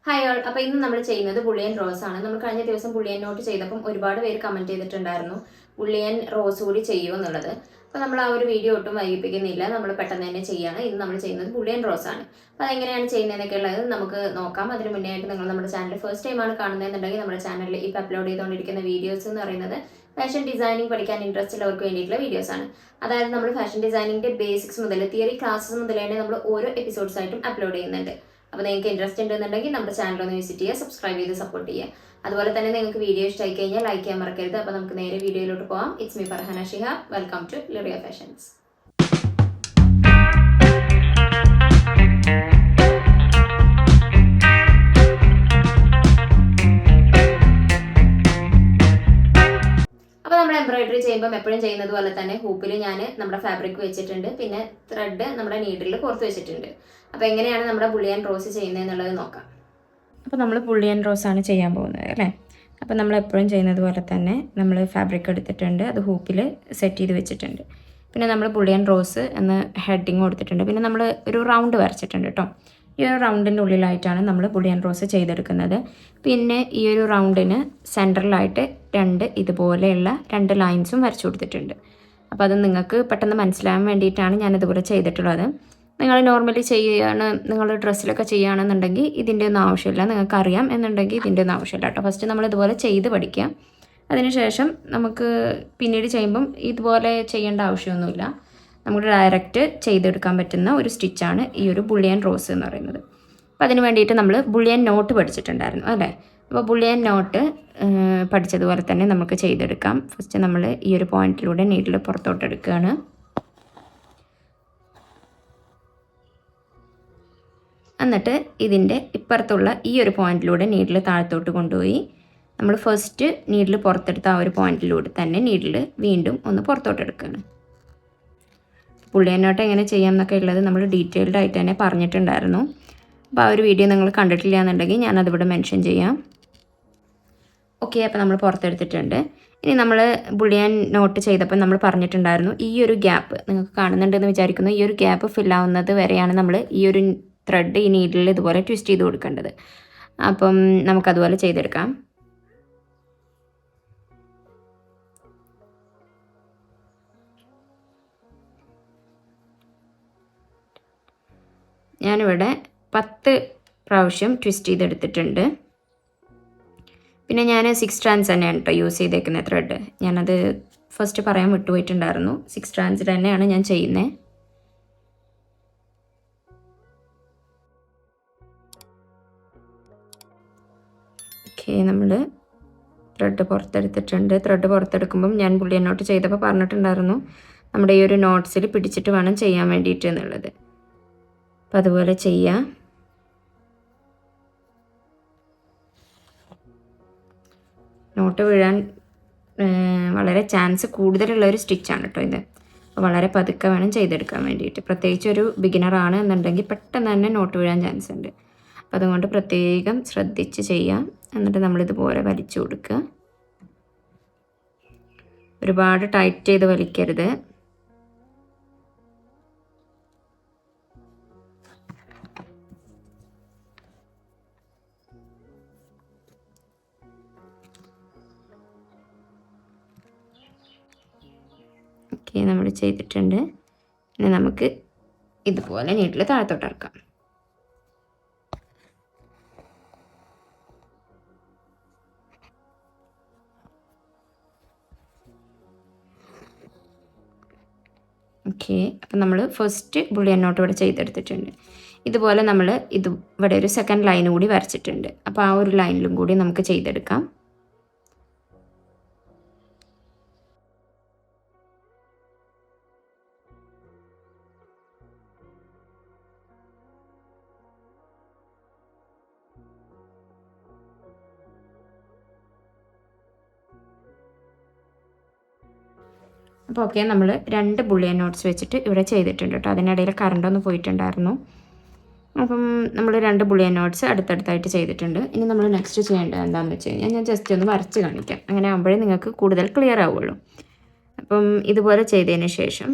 Hi all. അപ്പോൾ ഇന്ന് നമ്മൾ ചെയ്യുന്നത് ബുള്ളിയൻ റോസ് ആണ്. നമ്മൾ കഴിഞ്ഞ ദിവസം ബുള്ളിയൻ നോട്ട് ചെയ്തപ്പം ഒരുപാട് പേര് കമൻറ്റ് ചെയ്തിട്ടുണ്ടായിരുന്നു ബുള്ളിയൻ റോസ് കൂടി ചെയ്യുമോ എന്നുള്ളത്. അപ്പോൾ നമ്മൾ ആ ഒരു വീഡിയോ ഒട്ടും വൈകിപ്പിക്കുന്നില്ല, നമ്മൾ പെട്ടെന്ന് തന്നെ ചെയ്യുകയാണ്. ഇന്ന് നമ്മൾ ചെയ്യുന്നത് ബുള്ളിയൻ റോസ് ആണ്. അപ്പോൾ അതെങ്ങനെയാണ് ചെയ്യുന്നതെന്നൊക്കെ ഉള്ളത് നമുക്ക് നോക്കാം. അതിന് മുന്നേ ആയിട്ട് നിങ്ങൾ നമ്മുടെ ചാനൽ ഫസ്റ്റ് ടൈമാണ് കാണുന്നതെന്നുണ്ടെങ്കിൽ നമ്മുടെ ചാനലിൽ ഇപ്പോൾ അപ്ലോഡ് ചെയ്തുകൊണ്ടിരിക്കുന്ന വീഡിയോസ് എന്ന് പറയുന്നത് ഫാഷൻ ഡിസൈനിങ് പഠിക്കാൻ ഇൻട്രസ്റ്റ് ഉള്ളവർക്ക് വേണ്ടിയിട്ടുള്ള വീഡിയോസ് ആണ്. അതായത് നമ്മൾ ഫാഷൻ ഡിസൈനിങ്ങിൻ്റെ ബേസിക്സ് മുതൽ തിയറി ക്ലാസ്സസ് മുതൽ തന്നെ നമ്മൾ ഓരോ എപ്പിസോഡ്സ് ആയിട്ടും അപ്ലോഡ് ചെയ്യുന്നുണ്ട്. അപ്പോൾ നിങ്ങൾക്ക് ഇൻട്രസ്റ്റ് ഉണ്ടെന്നുണ്ടെങ്കിൽ നമ്മുടെ ചാനൽ ഒന്ന് വിസിറ്റ് ചെയ്യുക, സബ്സ്ക്രൈബ് ചെയ്ത് സപ്പോർട്ട് ചെയ്യുക. അതുപോലെ തന്നെ നിങ്ങൾക്ക് വീഡിയോ ഇഷ്ടമായി കഴിഞ്ഞാൽ ലൈക്ക് ചെയ്യാൻ മറക്കരുത്. അപ്പോൾ നമുക്ക് നേരെ വീഡിയോയിലോട്ട് പോകാം. It's me Farhana Shihab. Welcome to Liria Fashions. അപ്പോൾ നമ്മൾ എംബ്രോയിഡറി ചെയ്യുമ്പോൾ എപ്പോഴും ചെയ്യുന്നത് പോലെ തന്നെ ഹൂപ്പിൽ ഞാൻ നമ്മുടെ ഫാബ്രിക് വെച്ചിട്ടുണ്ട്, പിന്നെ ത്രെഡ് നമ്മുടെ നീഡിൽ കോർത്ത് വെച്ചിട്ടുണ്ട്. അപ്പോൾ എങ്ങനെയാണ് നമ്മുടെ ബുള്ളിയൻ റോസ് ചെയ്യുന്നത് എന്നുള്ളത് നോക്കാം. അപ്പോൾ നമ്മൾ ബുള്ളിയൻ റോസാണ് ചെയ്യാൻ പോകുന്നത് അല്ലേ. അപ്പോൾ നമ്മൾ എപ്പോഴും ചെയ്യുന്നത് പോലെ തന്നെ നമ്മൾ ഫാബ്രിക് എടുത്തിട്ടുണ്ട്, അത് ഹൂപ്പിൽ സെറ്റ് ചെയ്ത് വെച്ചിട്ടുണ്ട്. പിന്നെ നമ്മൾ ബുള്ളിയൻ റോസ് എന്ന് ഹെഡിങ് കൊടുത്തിട്ടുണ്ട്. പിന്നെ നമ്മൾ ഒരു റൗണ്ട് വരച്ചിട്ടുണ്ട് കേട്ടോ. ഈ ഒരു റൗണ്ടിൻ്റെ ഉള്ളിലായിട്ടാണ് നമ്മൾ ബുള്ളിയൻ റോസ് ചെയ്തെടുക്കുന്നത്. പിന്നെ ഈ ഒരു റൗണ്ടിന് സെൻറ്ററിലായിട്ട് ഇതുപോലെയുള്ള രണ്ട് ലൈൻസും വരച്ചു കൊടുത്തിട്ടുണ്ട്. അപ്പോൾ അത് നിങ്ങൾക്ക് പെട്ടെന്ന് മനസ്സിലാകാൻ വേണ്ടിയിട്ടാണ് ഞാനിതുപോലെ ചെയ്തിട്ടുള്ളത്. നിങ്ങൾ നോർമലി നിങ്ങൾ ഡ്രസ്സിലൊക്കെ ചെയ്യുകയാണെന്നുണ്ടെങ്കിൽ ഇതിൻ്റെ ഒന്നും ആവശ്യമില്ല. നിങ്ങൾക്ക് അറിയാം എന്നുണ്ടെങ്കിൽ ഇതിൻ്റെ ഒന്നും ആവശ്യമില്ല കേട്ടോ. ഫസ്റ്റ് നമ്മൾ ഇതുപോലെ ചെയ്ത് പഠിക്കാം. അതിനുശേഷം നമുക്ക് പിന്നീട് ചെയ്യുമ്പം ഇതുപോലെ ചെയ്യേണ്ട ആവശ്യമൊന്നുമില്ല. നമുക്ക് ഡയറക്റ്റ് ചെയ്തെടുക്കാൻ പറ്റുന്ന ഒരു സ്റ്റിച്ചാണ് ഈ ഒരു ബുള്ളിയൻ റോസ് എന്ന് പറയുന്നത്. അപ്പോൾ അതിന് വേണ്ടിയിട്ട് നമ്മൾ ബുള്ളിയൻ നോട്ട് പഠിച്ചിട്ടുണ്ടായിരുന്നു അല്ലേ. അപ്പോൾ ബുള്ളിയൻ നോട്ട് പഠിച്ചതുപോലെ തന്നെ നമുക്ക് ചെയ്തെടുക്കാം. ഫസ്റ്റ് നമ്മൾ ഈ ഒരു പോയിന്റിലൂടെ നീഡിൽ പുറത്തോട്ട് എടുക്കുകയാണ്. എന്നിട്ട് ഇതിൻ്റെ ഇപ്പുറത്തുള്ള ഈ ഒരു പോയിന്റിലൂടെ നീഡിൽ താഴത്തോട്ട് കൊണ്ടുപോയി നമ്മൾ ഫസ്റ്റ് നീഡിൽ പുറത്തെടുത്ത ആ ഒരു പോയിന്റിലൂടെ തന്നെ നീഡിൽ വീണ്ടും ഒന്ന് പുറത്തോട്ട് എടുക്കുകയാണ്. ബുള്ളിയൻ നോട്ട് എങ്ങനെ ചെയ്യാം എന്നൊക്കെ ഉള്ളത് നമ്മൾ ഡീറ്റെയിൽഡ് ആയിട്ട് തന്നെ പറഞ്ഞിട്ടുണ്ടായിരുന്നു. അപ്പോൾ ആ ഒരു വീഡിയോ നിങ്ങൾ കണ്ടിട്ടില്ല എന്നുണ്ടെങ്കിൽ ഞാനതിവിടെ മെൻഷൻ ചെയ്യാം. ഓക്കെ, അപ്പോൾ നമ്മൾ പുറത്തെടുത്തിട്ടുണ്ട്. ഇനി നമ്മൾ ബുള്ളിയൻ നോട്ട് ചെയ്തപ്പോൾ നമ്മൾ പറഞ്ഞിട്ടുണ്ടായിരുന്നു ഈ ഒരു ഗ്യാപ്പ് നിങ്ങൾക്ക് കാണുന്നുണ്ടെന്ന് വിചാരിക്കുന്നു. ഈ ഒരു ഗ്യാപ്പ് ഫില്ലാവുന്നത് വരെയാണ് നമ്മൾ ഈ ഒരു ത്രെഡ് ഈ നീഡിൽ ഇതുപോലെ ട്വിസ്റ്റ് ചെയ്ത് കൊടുക്കേണ്ടത്. അപ്പം നമുക്കതുപോലെ ചെയ്തെടുക്കാം. ഞാനിവിടെ 10 പ്രാവശ്യം ട്വിസ്റ്റ് ചെയ്തെടുത്തിട്ടുണ്ട്. പിന്നെ ഞാൻ 6 സ്ട്രാൻഡ്സ് തന്നെയാണ് കേട്ടോ യൂസ് ചെയ്തേക്കുന്ന ത്രെഡ്. ഞാനത് ഫസ്റ്റ് പറയാൻ വിട്ടുപോയിട്ടുണ്ടായിരുന്നു. 6 സ്ട്രാൻഡ്സ് തന്നെയാണ് ഞാൻ ചെയ്യുന്നത്. ഓക്കെ, നമ്മൾ ത്രെഡ് പുറത്തെടുത്തിട്ടുണ്ട്. ത്രെഡ് പുറത്തെടുക്കുമ്പം ഞാൻ ബുള്ളിയൻ നോട്ട് ചെയ്തപ്പോൾ പറഞ്ഞിട്ടുണ്ടായിരുന്നു നമ്മുടെ ഈ ഒരു നോട്ട്സിൽ പിടിച്ചിട്ട് വേണം ചെയ്യാൻ വേണ്ടിയിട്ട് എന്നുള്ളത്. അപ്പം അതുപോലെ ചെയ്യാം. നോട്ട് വീഴാൻ വളരെ ചാൻസ് കൂടുതലുള്ള ഒരു സ്റ്റിച്ചാണ് കേട്ടോ ഇത്. അപ്പോൾ വളരെ പതുക്കെ വേണം ചെയ്തെടുക്കാൻ വേണ്ടിയിട്ട്. പ്രത്യേകിച്ച് ഒരു ബിഗിനറാണ് എന്നുണ്ടെങ്കിൽ പെട്ടെന്ന് തന്നെ നോട്ട് വീഴാൻ ചാൻസ് ഉണ്ട്. അപ്പോൾ അതുകൊണ്ട് പ്രത്യേകം ശ്രദ്ധിച്ച് ചെയ്യാം. എന്നിട്ട് നമ്മളിതുപോലെ വലിച്ചു കൊടുക്കുക. ഒരുപാട് ടൈറ്റ് ചെയ്ത് വലിക്കരുത്. ഓക്കെ, നമ്മൾ ചെയ്തിട്ടുണ്ട്. ഇനി നമുക്ക് ഇതുപോലെ നീട്ടിൽ താഴത്തോട്ട് ഇറക്കാം. ഓക്കെ, അപ്പം നമ്മൾ ഫസ്റ്റ് ബുള്ളിയൻ നോട്ട് ഇവിടെ ചെയ്തെടുത്തിട്ടുണ്ട്. ഇതുപോലെ നമ്മൾ ഇവിടെ ഒരു സെക്കൻഡ് ലൈൻ കൂടി വരച്ചിട്ടുണ്ട്. അപ്പോൾ ആ ഒരു ലൈനിലും കൂടി നമുക്ക് ചെയ്തെടുക്കാം. അപ്പോൾ ഓക്കെ, നമ്മൾ 2 ബുള്ളിയൻ നോട്ട്സ് വെച്ചിട്ട് ഇവിടെ ചെയ്തിട്ടുണ്ട് കേട്ടോ. അതിനിടയിൽ കറണ്ടൊന്ന് പോയിട്ടുണ്ടായിരുന്നു. അപ്പം നമ്മൾ 2 ബുള്ളിയൻ നോട്ട്സ് അടുത്തടുത്തായിട്ട് ചെയ്തിട്ടുണ്ട്. ഇനി നമ്മൾ നെക്സ്റ്റ് ചെയ്യേണ്ടത് എന്താണെന്ന് വെച്ച് കഴിഞ്ഞാൽ ഞാൻ ജസ്റ്റ് ഒന്ന് വരച്ച് കാണിക്കാം. അങ്ങനെ ആകുമ്പോഴേ നിങ്ങൾക്ക് കൂടുതൽ ക്ലിയർ ആവുള്ളൂ. അപ്പം ഇതുപോലെ ചെയ്തതിന് ശേഷം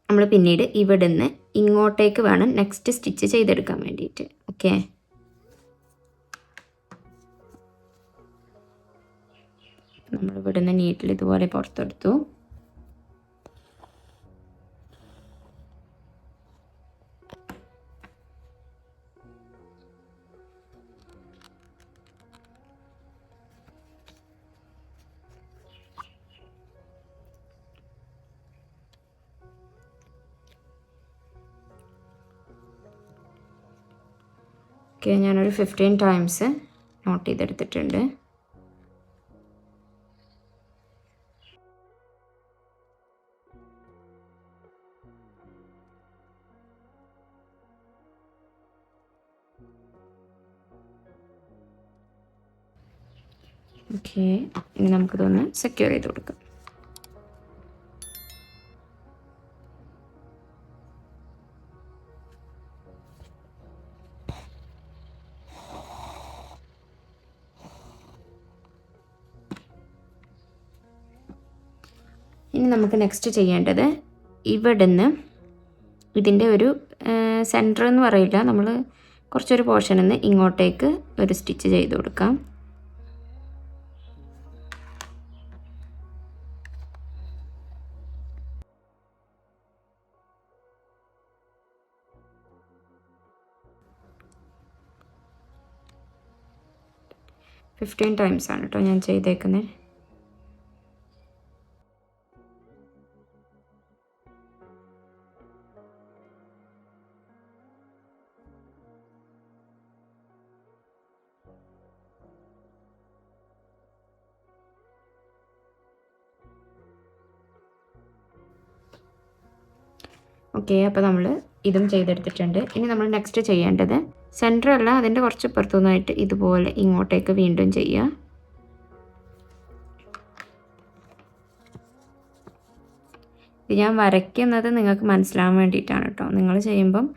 നമ്മൾ പിന്നീട് ഇവിടുന്ന് ഇങ്ങോട്ടേക്ക് വേണം നെക്സ്റ്റ് സ്റ്റിച്ച് ചെയ്തെടുക്കാൻ വേണ്ടിയിട്ട്. ഓക്കെ, നമ്മൾ ഇവിടുന്ന് നീറ്റിൽ ഇതുപോലെ പുറത്തെടുത്തു. ഓക്കെ, ഞാനൊരു 15 ടൈംസ് നോട്ട് ചെയ്തെടുത്തിട്ടുണ്ട്. ഓക്കെ, ഇനി നമുക്കിതൊന്ന് സെക്യൂർ ചെയ്ത് കൊടുക്കാം. ഇനി നമുക്ക് നെക്സ്റ്റ് ചെയ്യേണ്ടത് ഇവിടുന്ന് ഇതിൻ്റെ ഒരു സെൻറ്റർ എന്ന് പറയില്ല, നമ്മൾ കുറച്ചൊരു പോർഷനിൽ നിന്ന് ഇങ്ങോട്ടേക്ക് ഒരു സ്റ്റിച്ച് ചെയ്ത് കൊടുക്കാം. ഫിഫ്റ്റീൻ ടൈംസ് ആണ് കേട്ടോ ഞാൻ ചെയ്തേക്കുന്നത്. ഓക്കെ, അപ്പോൾ നമ്മൾ ഇതും ചെയ്തെടുത്തിട്ടുണ്ട്. ഇനി നമ്മൾ നെക്സ്റ്റ് ചെയ്യേണ്ടത് സെൻറ്റർ അല്ല, അതിൻ്റെ കുറച്ച് ഇപ്പുറത്തുനിന്നായിട്ട് ഇതുപോലെ ഇങ്ങോട്ടേക്ക് വീണ്ടും ചെയ്യുക. ഇത് ഞാൻ വരയ്ക്കുന്നത് നിങ്ങൾക്ക് മനസ്സിലാവാൻ വേണ്ടിയിട്ടാണ് കേട്ടോ. നിങ്ങൾ ചെയ്യുമ്പം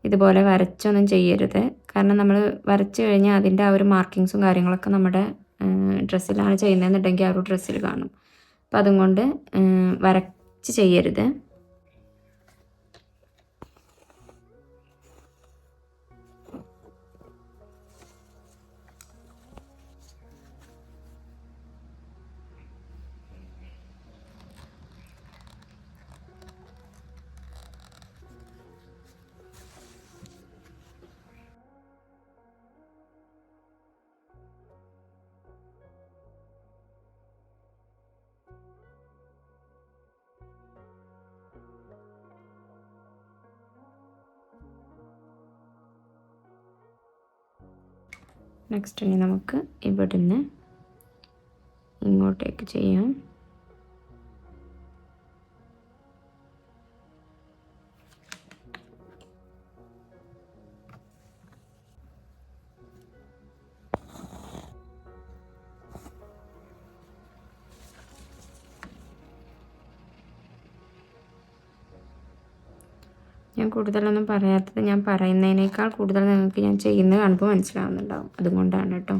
ഇതുപോലെ വരച്ചൊന്നും ചെയ്യരുത്, കാരണം നമ്മൾ വരച്ച് കഴിഞ്ഞാൽ അതിൻ്റെ ആ ഒരു മാർക്കിങ്സും കാര്യങ്ങളൊക്കെ നമ്മുടെ ഡ്രസ്സിലാണ് ചെയ്യുന്നതെന്നുണ്ടെങ്കിൽ ആ ഒരു ഡ്രസ്സിൽ കാണും. അപ്പം അതുകൊണ്ട് വരച്ച് ചെയ്യരുത്. നെക്സ്റ്റ് ഇനി നമുക്ക് ഇവിടുന്ന് ഇങ്ങോട്ടേക്ക് ചെയ്യാം. ഞാൻ കൂടുതലൊന്നും പറയാത്തത്, ഞാൻ പറയുന്നതിനേക്കാൾ കൂടുതൽ നിങ്ങൾക്ക് ഞാൻ ചെയ്യുന്നത് കാണുമ്പോൾ മനസ്സിലാവുന്നുണ്ടാവും, അതുകൊണ്ടാണ് കേട്ടോ.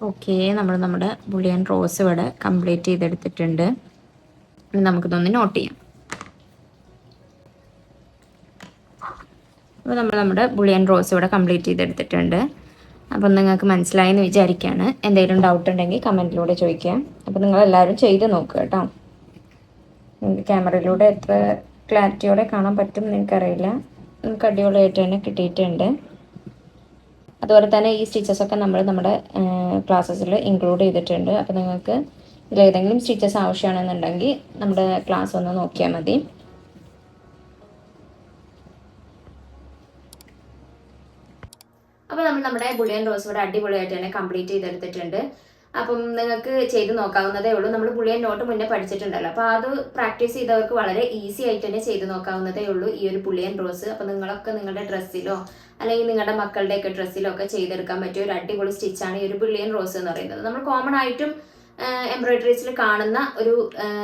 ഓക്കെ, നമ്മൾ നമ്മുടെ ബുള്ളിയൻ റോസ് ഇവിടെ കംപ്ലീറ്റ് ചെയ്തെടുത്തിട്ടുണ്ട്. ഇനി നമുക്കിതൊന്ന് നോട്ട് ചെയ്യാം. അപ്പോൾ നമ്മൾ നമ്മുടെ ബുള്ളിയൻ റോസ് ഇവിടെ കംപ്ലീറ്റ് ചെയ്തെടുത്തിട്ടുണ്ട്. അപ്പം നിങ്ങൾക്ക് മനസ്സിലായി എന്ന് വിചാരിക്കുകയാണ്. എന്തെങ്കിലും ഡൗട്ട് ഉണ്ടെങ്കിൽ കമൻറ്റിലൂടെ ചോദിക്കാം. അപ്പോൾ നിങ്ങളെല്ലാവരും ചെയ്ത് നോക്കുക കേട്ടോ. നിങ്ങൾക്ക് ക്യാമറയിലൂടെ എത്ര ക്ലാരിറ്റിയോടെ കാണാൻ പറ്റും എനിക്കറിയില്ല. നമുക്ക് അടിപൊളിയായിട്ട് തന്നെ കിട്ടിയിട്ടുണ്ട്. അതുപോലെ തന്നെ ഈ സ്റ്റിച്ചസൊക്കെ നമ്മൾ നമ്മുടെ ക്ലാസ്സസിൽ ഇൻക്ലൂഡ് ചെയ്തിട്ടുണ്ട്. അപ്പോൾ നിങ്ങൾക്ക് ഇതിലേതെങ്കിലും സ്റ്റിച്ചസ് ആവശ്യമാണെന്നുണ്ടെങ്കിൽ നമ്മുടെ ക്ലാസ് ഒന്ന് നോക്കിയാൽ മതി. അപ്പോൾ നമ്മൾ നമ്മുടെ ബുള്ളിയൻ റോസ് ഇവിടെ അടിപൊളിയായിട്ട് തന്നെ കംപ്ലീറ്റ് ചെയ്തെടുത്തിട്ടുണ്ട്. അപ്പം നിങ്ങൾക്ക് ചെയ്ത് നോക്കാവുന്നതേ ഉള്ളൂ. നമ്മൾ ബുള്ളിയൻ നോട്ട് മുന്നേ പഠിച്ചിട്ടുണ്ടല്ലോ, അപ്പോൾ അത് പ്രാക്ടീസ് ചെയ്തവർക്ക് വളരെ ഈസി ആയിട്ട് തന്നെ ചെയ്ത് നോക്കാവുന്നതേ ഉള്ളൂ ഈ ഒരു ബുള്ളിയൻ റോസ്. അപ്പോൾ നിങ്ങളൊക്കെ നിങ്ങളുടെ ഡ്രസ്സിലോ അല്ലെങ്കിൽ നിങ്ങളുടെ മക്കളുടെയൊക്കെ ഡ്രസ്സിലോ ഒക്കെ ചെയ്തെടുക്കാൻ പറ്റിയ ഒരു അടിപൊളി സ്റ്റിച്ചാണ് ഈ ഒരു ബുള്ളിയൻ റോസ് എന്ന് പറയുന്നത്. നമ്മൾ കോമൺ ആയിട്ടും എംബ്രോയിഡറീസിൽ കാണുന്ന ഒരു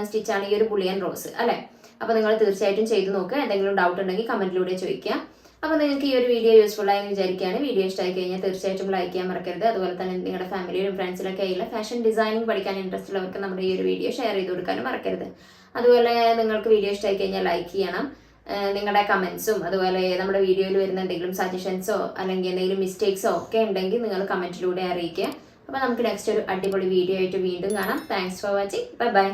സ്റ്റിച്ചാണ് ഈ ഒരു ബുള്ളിയൻ റോസ് അല്ലേ. അപ്പോൾ നിങ്ങൾ തീർച്ചയായിട്ടും ചെയ്ത് നോക്കുക. എന്തെങ്കിലും ഡൗട്ട് ഉണ്ടെങ്കിൽ കമൻറ്റിലൂടെ ചോദിക്കുക. അപ്പോൾ നിങ്ങൾക്ക് ഈ ഒരു വീഡിയോ യൂസ്ഫുൾ ആയി വിചാരിക്കുകയാണ്. വീഡിയോ ഇഷ്ടമായി കഴിഞ്ഞാൽ തീർച്ചയായിട്ടും ലൈക്ക് ചെയ്യാൻ മറക്കരുത്. അതുപോലെ തന്നെ നിങ്ങളുടെ ഫാമിലിയിലും ഫ്രണ്ട്സിലൊക്കെ ആയുള്ള ഫാഷൻ ഡിസൈനിങ് പഠിക്കാൻ ഇൻട്രസ്റ്റ് ഉള്ളവർക്ക് നമ്മുടെ ഈ ഒരു വീഡിയോ ഷെയർ ചെയ്ത് കൊടുക്കാനും മറക്കരുത്. അതുപോലെ നിങ്ങൾക്ക് വീഡിയോ ഇഷ്ടമായി കഴിഞ്ഞാൽ ലൈക്ക് ചെയ്യണം. നിങ്ങളുടെ കമൻസും അതുപോലെ നമ്മുടെ വീഡിയോയിൽ വരുന്ന എന്തെങ്കിലും സജഷൻസോ അല്ലെങ്കിൽ എന്തെങ്കിലും മിസ്റ്റേക്സോ ഒക്കെ ഉണ്ടെങ്കിൽ നിങ്ങൾ കമൻറ്റിലൂടെ അറിയിക്കുക. അപ്പോൾ നമുക്ക് നെക്സ്റ്റ് ഒരു അടിപൊളി വീഡിയോ ആയിട്ട് വീണ്ടും കാണാം. Thanks for watching. Bye bye.